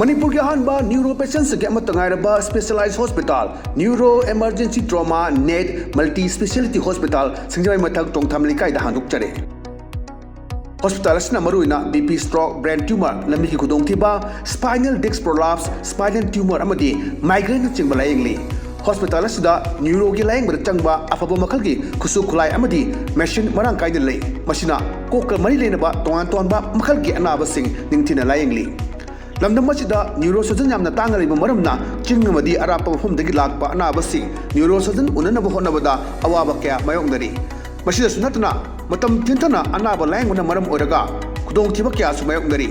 Manipur के अहानबा neuro patients के अमत तंगाइरबा specialized hospital neuro emergency trauma net multi speciality hospital सिंगजाई मथक टोंगथाम लिकाई दा हांदुकचरे हॉस्पिटल असना मरुइना बीपी स्ट्रोक ब्रेन ट्यूमर लंबी की खुदोंथिबा spinal disc prolapse spinal tumour अमदी माइग्रेन चिंगबा लायंगली हॉस्पिटल असदा न्यूरो की लायंग चंगबा अफब मखल की खुसु खुलाई अमदी मेशिन मरांग कायदे लई मसिना कोक मरी लेनबा तोंगान तोंबा मखल की अनाबसिंग निंगथिना लायंगली लमदम neuro surgeon यामना तांगरिबा मरमना चिंगमदी Arap मफमदगी Lakpa अनाबसिंग neuro surgeon उननब होनबदा अवाबा क्या मायोंगदरी मसिदसु नतना मतम थिंथना अनाबा लायंगना मरम ओरगा खुदोंथिबा क्या सु मायोंगदरी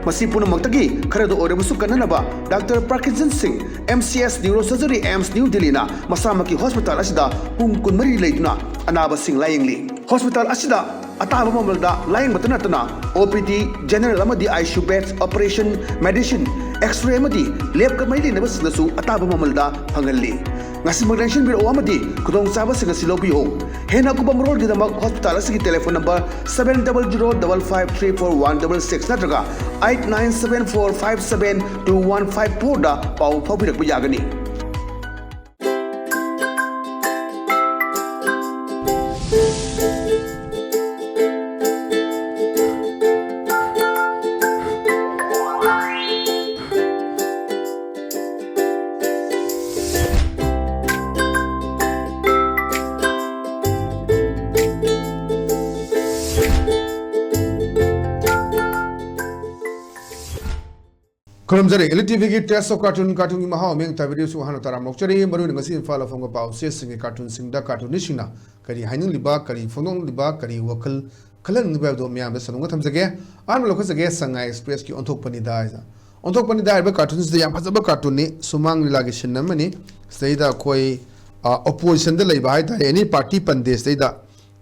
मसी पुनमक्तगी खरदो ओरबसु कन्ननबा doctor Parkinson Singh MCS neuro surgery AIIMS new दिल्लीना मसामकी हॉस्पिटल असिदा पुंग कुनमरी लेदुना अनाबसिंग लायंगली हॉस्पिटल असिदा अताब ममलदा लाइन मतनतना OPD जनरल अमदी ICU beds operation medicine xray अमदी लैब कमैली नबसनसु अताब ममलदा फंगल्ली ngasi magdenshin biro amadi kudong saba singa silobiyo hena kuba mrol gidamag hospital asigi telephone number 7005534166 natraga 8974572154 da pau phabirak yagani Kurumjari ELITETV ki test of cartoon ki maha omeng ta video su hanu taram lokchari maru ngasi infala fonga pau se singe cartoon singda cartoon nisina kari hainung liba kari fonong liba kari wakal khalan liba do myam sanunga thamjage an lokosage sangai express ki onthok pani da iza onthok pani da ba cartoon se yam phajaba cartoon ni sumang lilagi sinnamani seida koi opposition da leiba hai ta any party pande seida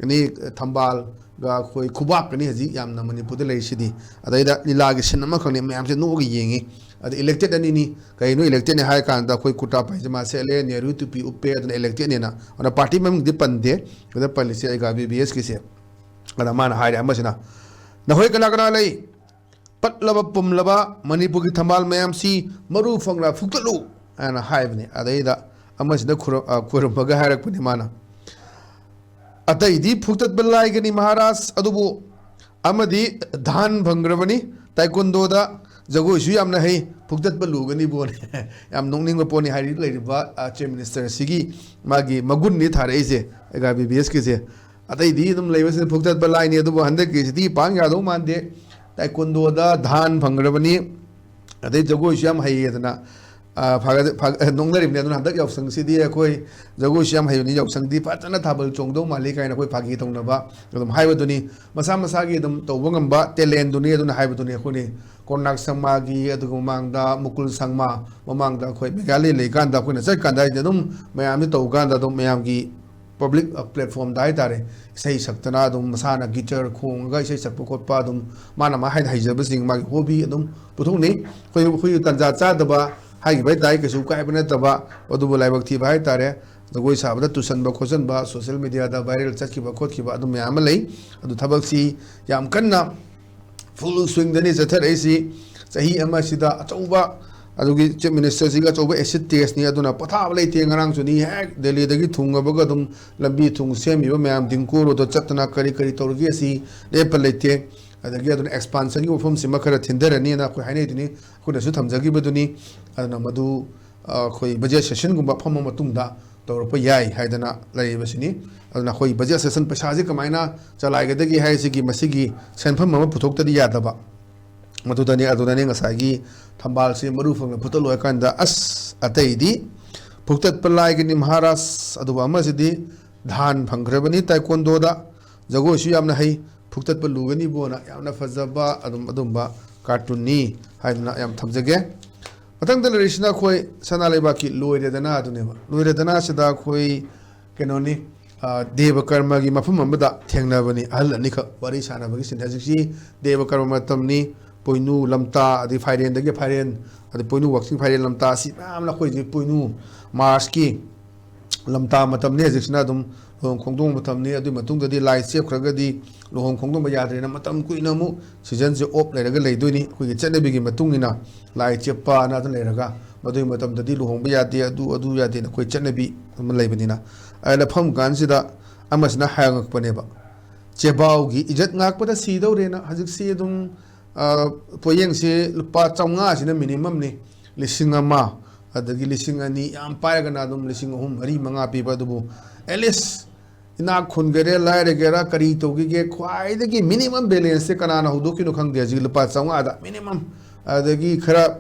ni thambal ga koi khubak ni haji yamna Manipur da lei sidi adaida lilagi sinnama khani myam se no gi yengi ad elected ani ni kai no elected ne hai kan da koi kuta paijama se le neru to pi uppe ad elected ne na ona party mem di pande da policy ai ga BBS ki se ada man hai amasina na hoi kana kana lei patlaba pumlaba Manipur ki thambal mayam si maru phangla phuktalu ana haibne adaida amasina khurum baga harak pani mana atai di phuktat belai gani maharaj adubu amadi dhan bhangrabani taekwondo da जगो issue यामना है फुक्तत बलुगनी बोने याम नोंगनिंग pony हारी लेरिबा chief minister सिगी मागी मगुन नि थारे इसे एगा BBS के से अतै दी तुम लेबसे फुक्तत बलाई ने दुबो हंदे के सिदी पांग यादो मानदे ताइकोंडो दा धान भंगरबनी अतै जगो इशू याम है यदना नोंगनरिबने दुना हंदक यावसंग सिदी कोई जगो इशू याम है नि यावसंग दी फातना थाबल चोंगदो माली काइना कोई फागी तौनबा एकदम हाइबदुनी मसा मसा की एकदम तौबंगंबा टैलेंट दुनी दुना हाइबदुनी खोनी कोनाक संगमागी अदुगुमांगदा मुकुल संगमा ममांगदा खोय मेघालय लेकांदा खोना चकांदा दम मयाम तौगांदा दम मयाम की पब्लिक प्लेटफॉर्म दाइ तारे सही सक्तना दम मसाना गिटार खोंगा सही सकप खोपा दम माना मा हाइ हाइजबसिंग मागी हॉबी दम पुथोंनि खोय खोय तंजा चादबा हाइ बाय दाइ कसु कायबना तबा अदुबो लाइबक थि बाय तारे जगोय साबदा तुसनबा खोजनबा सोशल मीडिया दा वायरल चकिबा खोतकिबा अदुम याम लई अदु थबकसी याम कन्ना full swing dani chathar aisi sahi ama sida achauba adugi chief minister siga achauba acid test ni aduna pathab leite ngarang suni hek delhi dagi thunga baga dum lambi thung semi ba mayam dingkuro do chatna kari kari torgi asi lepal leite adagi aduna expansion gi form sima khara thindarani na khoi hainai duni khuna su thamjagi baduni aduna madu khoi budget session gumba phama matungda तौरप याई हाइदना लाइबसिनी अदना खोई budget session पैसाजी कमाइना चलाइगदगी हाइसिगी मसिगी सेनफम म पुथोक्तदी यादबा मदुदनी अदुदनी ngसागी थंबाल से मरु फंग पुतलो कांदा अस अतैदी पुक्तत पलाइगनी महाराज अदुबा मसिदी धान फंग्रबनी taekwondo दा जगो सु यामना है पुक्तत पलुगनी बोना यामना फजबा अदुमबा कार्टूनी हाइदना याम थमजगे मतंग दल रिशना खोई सना लेबा की लोइरेदना अदुनेबा लोइरेदना सदा खोई केनोनी देव कर्म की मफम अमदा थेंगनाबनी अहल अनिख वारी सानाबगी सिनहजिसी देव कर्म मतमनी पोइनु लमता अदि फाइरेन दगे फाइरेन अदि पोइनु वर्किंग फाइरेन लमता सी नामला खोई जी पोइनु मार्च की lamta matamni hajikna dum lohong khongdong matamni adu matungdadi lai chep khragadi lohong khongdong ba yadrena matam kuina mu season je op leraga leidoni khoi chennebi gi matungina lai chepa na da leraga madui matamdadi lohong ba yade adu yade na khoi chennebi leibanina ala pham gan sida amasna hayangak paneba chebau gi ijat ngak pada sidau rena hajik si dum poyeng se lupa chawnga sina minimum ni lising ama adagi lising ani yam payaga na dum lising hum mari manga piba dubu elis ina khungere laire gera kari togi ge khwai dagi minimum balance se kana na hudu kinu khang de ji lupa chawnga da minimum adagi khara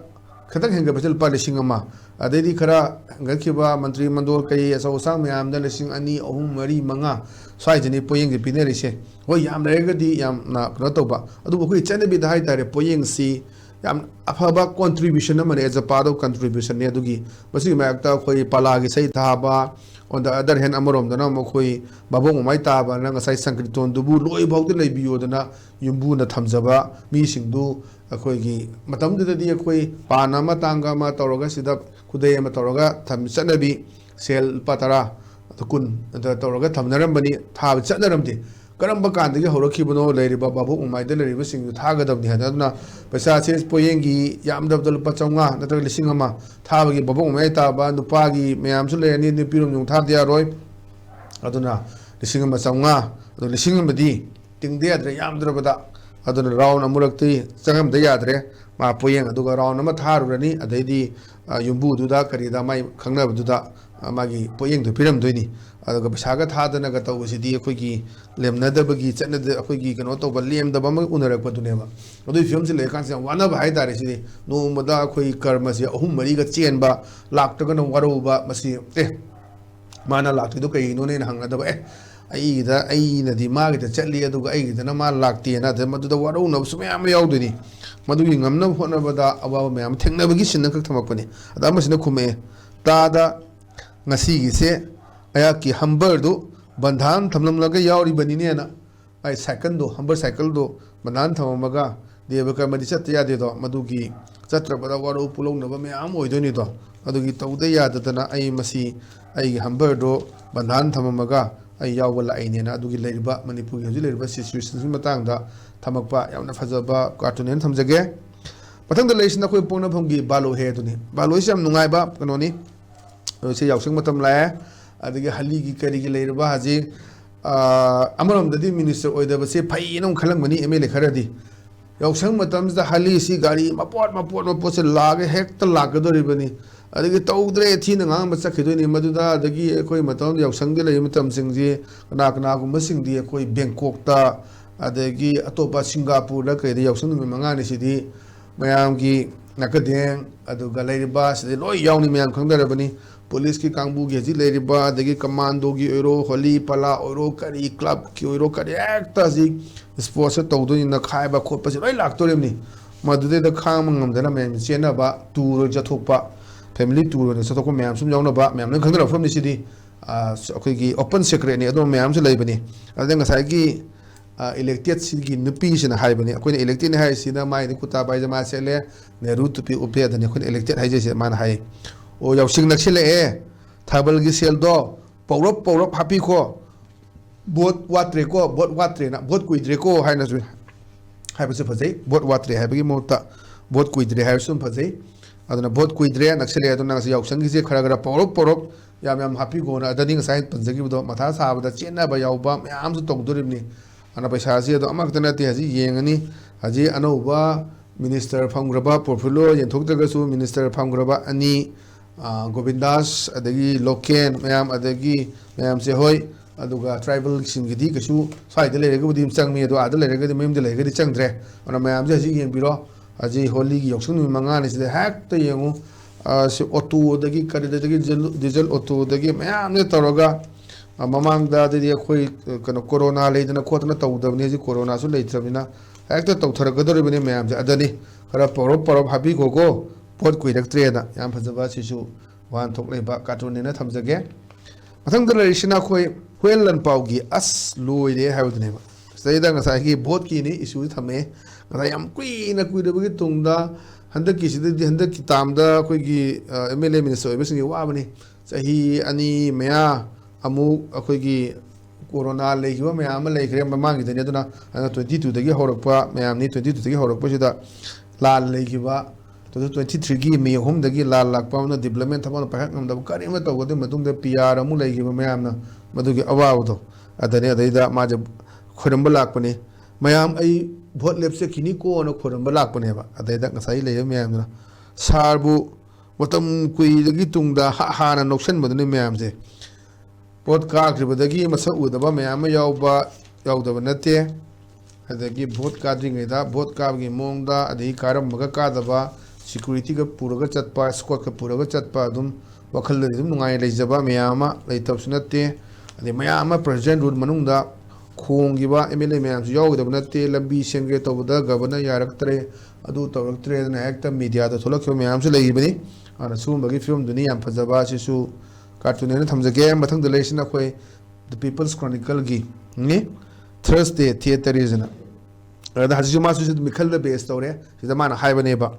khatang henga bachal pa lising ama adedi khara ngakhiba mantri mandol kai asau sang myam da lising ani ahum mari manga swai jini poyeng ge pineri se hoi yam legadi yam na kra toba adu khoi chane bi da hai tare poyeng si yam afaba contribution na as a part of contribution ne adugi basi ma akta khoi pala gi sai thaba on the other hand amorom dana mo khoi babong mai ta ba na sai sankriton dubu loi bawde lei biyo dana yumbu na thamjaba mi singdu khoi gi matam de di khoi pana ma tanga ma toroga sida khudai ma toroga tham chanabi sel patara kun da toroga thamnaram bani tha chanaram de karam bakan de horaki bono leiri babu umai de leiri sing thaga dabni hadna paisa che poyengi yam dabdal pachonga natar lising ama thaba gi babu umai ta ba nupa gi mayam su le ni pirum jung thab dia roi aduna lising ama chonga adu lising ama di ting de adre yam drabada aduna round amurakti changam de yadre ma poyeng aduga round ama tharurani adaidi yumbu duda karida mai khangna duda magi poyeng du piram doini aduga pasaga thadana ga tawsidi akhoi lemnadabagi chanada akhoi kano tawba lemdaba ma unarakpa duneba adu film se lekan se wana ba hai tare sidi no mada akhoi karma se ahum mari ga chenba laktaga no waruba masi mana lakti do kai no ne hangadaba ai na di ma ga chatli aduga ai da na ma lakti na da madu da waru na su mayam yauduni madu gi ngamna hona bada awa mayam thengnabagi sinna kak thamakpani ada masina khume ta da ngasi gi se aya ki humber do bandhan thamlam laga yauri banine na ai cycle do humber cycle do bandhan thamaga deba ka madi chat ya de do madu gi chatra bada waru pulong na ba me am oidoni do adu gi tawda ya da na ai masi ai humber do bandhan thamaga ai yawala aine na adu gi leiriba manipur gi leiriba situation matang da thamakpa yamna fajaba cartoon en thamjage pathang da leisna khoi pona phomgi balo he duni balo isam nungai ba kanoni se yausing matam la adigi haligi karigi leirba haji amaram dadi minister oidaba se phainam khalang mani mla kharadi yausang matam da hali si gari mapot se lage hekta lagadori bani adigi tawdre thina ngang macha khidoni maduda adigi koi matam yausang de lei matam singji kana gum singdi koi bangkok ta adigi atopa singapore la kai yausang mi manga ni sidi mayam gi nakadeng aduga leiriba se loi yauni mayam khangdarabani police ki kangbu ge ji leiriba degi commando gi euro holi pala euro kari club ki euro kari ekta ji sponsor tawdo ni na khaiba khotpa ji loi laktoremni madude da khang mangam dana mem chena ba tour jathokpa family tour ne satoko mem sum jawna ba mem na khangdara from ni sidi akhoi gi open secret ni adom mem se leibani adeng ngasai gi elected sigi nupi sina haibani akhoi elected ni hai sina mai ni kuta bai jama sele neru tupi upe adani akhoi elected hai je man hai o yausing naksile thabal gi sel do pawrop happy ko bot watre na bot kuidre ko haina su haibase phajai bot watre haibagi mota bot kuidre haisum phajai adana bot kuidre naksile aduna yausang gi je khara pawrop yam happy go na adani ngai panjagi do matha sabada chena ba yauba yam su tongdorimni ana paisa si do amak tana ti haji yengani haji anauba minister phamgraba portfolio yenthoktaga su minister phamgraba ani Govindas adagi loken mayam adagi mayam se hoy aduga tribal singidi kasu sai de lerega budi changmi ado ada lerega de mem de lerega de changdre ona mayam je ji yeng biro aji holy gi yoksung mi manga ni se hak te yengu se auto dagi kare dagi diesel auto dagi mayam ne toroga mamang da de khoi kano corona le dana khotna tawdabni ji corona su le tramina hak te tawtharaga dori bani mayam je adani kara porop happy go pot kuiraktre na yam phajaba sisu wan thok leiba cartoon ne na thamjage mathang da leishina khoi huelan paugi as loide haudne ba saida nga sa gi bot ki ni issue thame nga yam kuina kuidabagi tungda handaki sidadi handaki tamda khoi gi mla minister oibe singi wa bani chahi ani maya amu akhoi corona leikiba mayam leikre mamangi dani aduna 22 dagi horakpa mayam ni 22 dagi horakpa sida lal leikiba 2023 gi me hom dagi lal lakpa na development thamana pakhak ngam da kari ma tawde matung da PR amu leikiba mayam na madugi awaw do adani adaida ma je khoramba lakpani mayam ai vote lepse kini ko no khoramba lakpani ba adaida ngasai leiya mayam na sarbu matam kui dagi tungda ha na nokshan maduni mayam je podcast ribadagi masa udaba mayam yaudaba nate adagi vote kadring da vote gi mongda adagi karam maga kadaba security ga puraga chatpa squad ka puraga chatpa adum wakhal dum nungai leijaba mayama leitab sunate adi mayama president rule manungda khongiba MLA mayam su yaudaba nate lambi sengre tawda governor yaraktre adu tawraktre na hekta media da tholakyo mayam su leibani ana sumbagi film duni yam phajaba sisu cartoon ne thamjage mathang de leisna khoi the people's chronicle gi ni Thursday theater is na da haju ma su mikhal the base tawre sida mana haibane ba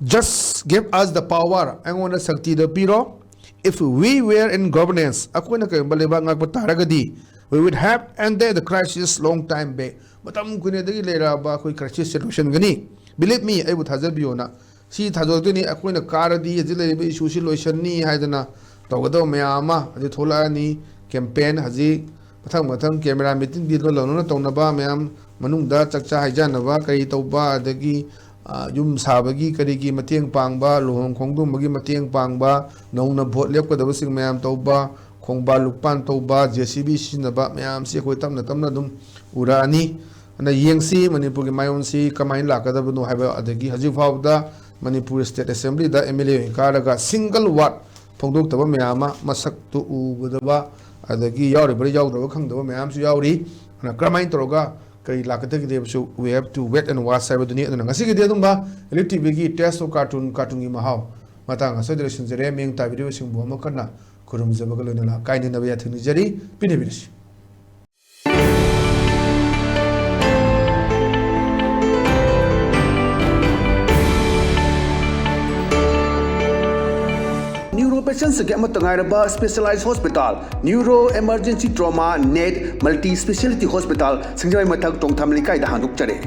just give us the power angona sakti the piro if we were in governance akona kay baleba ngak pataragadi we would have ended the crisis long time back matam kune dagi lera ba khoi crisis solution gani believe me I would hazabiona si thajodini akona karadi jile be issue solution ni haidana tawgado mayama adi thola ni campaign haji mathang camera meeting di lo no tawnaba mayam manungda chakcha haijanaba kai tawba adagi yum sabagi karigi mateng pangba lohong khongdum bagi mateng pangba nongna vote lepkadaba sing mayam tawba khongba lukpan tawba JCB sinaba mayam si khoi tamna dum urani ana yengsi manipur gi mayon si kamain lakadaba no haiba adagi haji fawda manipur state assembly da MLA karaga single word phong taba mayama masak tu ubadaba adagi yauribari yaudaba khangdaba mayam su yauri ana kramain toroga kari lakata gi debsu we have to wait and watch sabaduni aduna ngasi gi dedumba ELITETV gi test of cartoon gi mahaw matang asodration jere meng ta video singbo makana kurum jabagalona kaini na ya thini jari pinebirisi Patients get Matangaraba Specialized Hospital, Neuro Emergency Trauma, NET, Multi Speciality Hospital, Sinjai Matag Tong Tamlikai the Handuk Chare.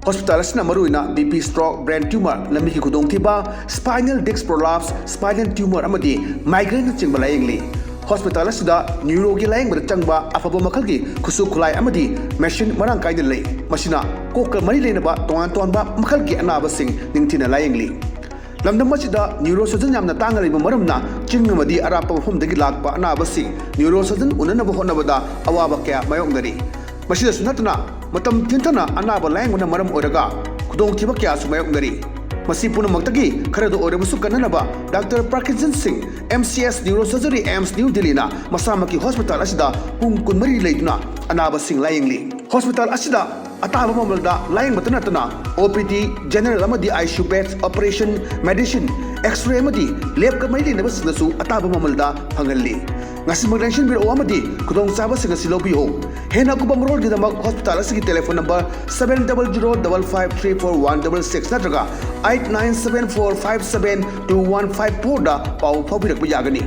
Hospital Maruina, BP stroke, brain tumor, Lamiki Kudong Tiba, spinal disc prolapse, spinal tumor Amadi, migraine Chingbalayingli. Hospital Asida, Neuro Gilang with Changba, Afabo Makalgi, Kusukulai Amadi, Machine Marankai delay, Machina, Koka Marilinaba, Tonba, Makalgi and Abasing, Nintina Lyingli. Lamdam masida neurosurgeon yamna tangariba maramna chingamadi arapa mafumdagi lakpa anabasi neurosurgeon unanaba honabada awaba kya mayongdari masida sunatna matam tintana anaba lainguna maram oraga kudong thiba kya su mayongdari masi punamakdagi kharado orabusu kananaba Dr. Parkinson Singh MCS Neurosurgery AIMS New Delhi na masamaki hospital asida pung kunmari leituna anaba sing layingli hospital asida ataba mamalda laying matanatana OPD general amadi ICU beds operation medicine x-ray amadi lab ka maili na basnasu ataba mamalda hangalli ngasi magdenshin biro amadi kudong saba singa silobiho hena kubang role gidamak hospital asigi telephone number 700553416 natraga 8974572154 da pau phabirak bayagani